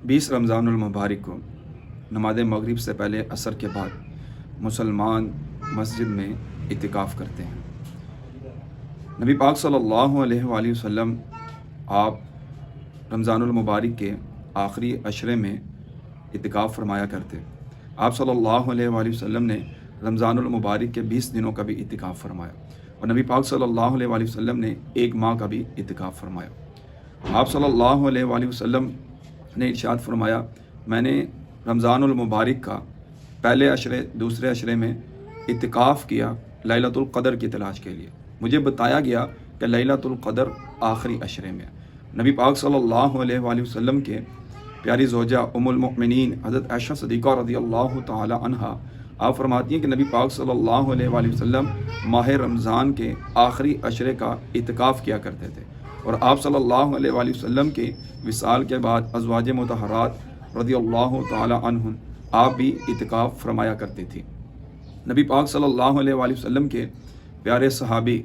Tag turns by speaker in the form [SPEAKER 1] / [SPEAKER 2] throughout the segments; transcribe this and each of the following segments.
[SPEAKER 1] 20 رمضان المبارک کو نماز مغرب سے پہلے عصر کے بعد مسلمان مسجد میں اعتکاف کرتے ہیں۔ نبی پاک صلی اللہ علیہ وآلہ وسلم آپ رمضان المبارک کے آخری عشرے میں اعتکاف فرمایا کرتے۔ آپ صلی اللہ علیہ وآلہ وسلم نے رمضان المبارک کے 20 دنوں کا بھی اعتکاف فرمایا، اور نبی پاک صلی اللہ علیہ وآلہ وسلم نے 1 ماہ کا بھی اعتکاف فرمایا۔ آپ صلی اللہ علیہ وآلہ وسلم نے ارشاد فرمایا، میں نے رمضان المبارک کا پہلے عشرے دوسرے عشرے میں اعتکاف کیا لیلۃ القدر کی تلاش کے لیے۔ مجھے بتایا گیا کہ لیلۃ القدر آخری عشرے میں ہے۔ نبی پاک صلی اللہ علیہ وآلہ وسلم کے پیاری زوجہ ام المؤمنین حضرت عائشہ صدیقہ رضی اللہ تعالی عنہا آپ فرماتی ہیں کہ نبی پاک صلی اللہ علیہ وآلہ وسلم ماہ رمضان کے آخری عشرے کا اعتکاف کیا کرتے تھے، اور آپ صلی اللہ علیہ وآلہ وسلم کے وصال کے بعد ازواج مطہرات رضی اللہ تعالی عنہن آپ بھی اعتکاف فرمایا کرتی تھی۔ نبی پاک صلی اللہ علیہ وآلہ وسلم کے پیارے صحابی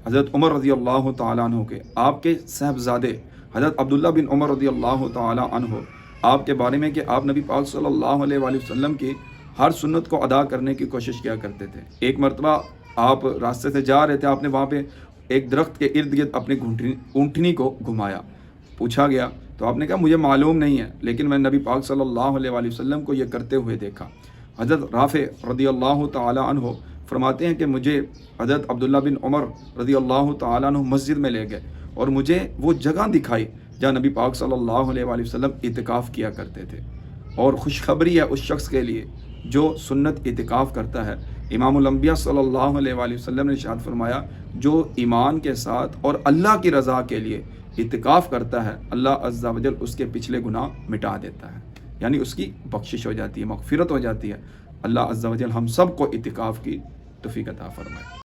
[SPEAKER 1] حضرت عمر رضی اللہ تعالی عنہ کے آپ کے صاحبزادے حضرت عبداللہ بن عمر رضی اللہ تعالی عنہ آپ کے بارے میں کہ آپ نبی پاک صلی اللہ علیہ وآلہ وسلم کی ہر سنت کو ادا کرنے کی کوشش کیا کرتے تھے۔ ایک مرتبہ آپ راستے سے جا رہے تھے، آپ نے وہاں پہ ایک درخت کے ارد گرد اپنی اونٹنی کو گھمایا۔ پوچھا گیا تو آپ نے کہا مجھے معلوم نہیں ہے، لیکن میں نبی پاک صلی اللہ علیہ وآلہ وسلم کو یہ کرتے ہوئے دیکھا۔ حضرت رافع رضی اللہ تعالی عنہ فرماتے ہیں کہ مجھے حضرت عبداللہ بن عمر رضی اللہ تعالی عنہ مسجد میں لے گئے، اور مجھے وہ جگہ دکھائی جہاں نبی پاک صلی اللہ علیہ وآلہ وسلم اعتکاف کیا کرتے تھے۔ اور خوشخبری ہے اس شخص کے لیے جو سنت اعتکاف کرتا ہے۔ امام الانبیاء صلی اللہ علیہ وآلہ وسلم نے ارشاد فرمایا، جو ایمان کے ساتھ اور اللہ کی رضا کے لیے اعتکاف کرتا ہے، اللہ عز و جل اس کے پچھلے گناہ مٹا دیتا ہے، یعنی اس کی بخشش ہو جاتی ہے، مغفرت ہو جاتی ہے۔ اللہ عز و جل ہم سب کو اعتکاف کی توفیق عطا فرمائے۔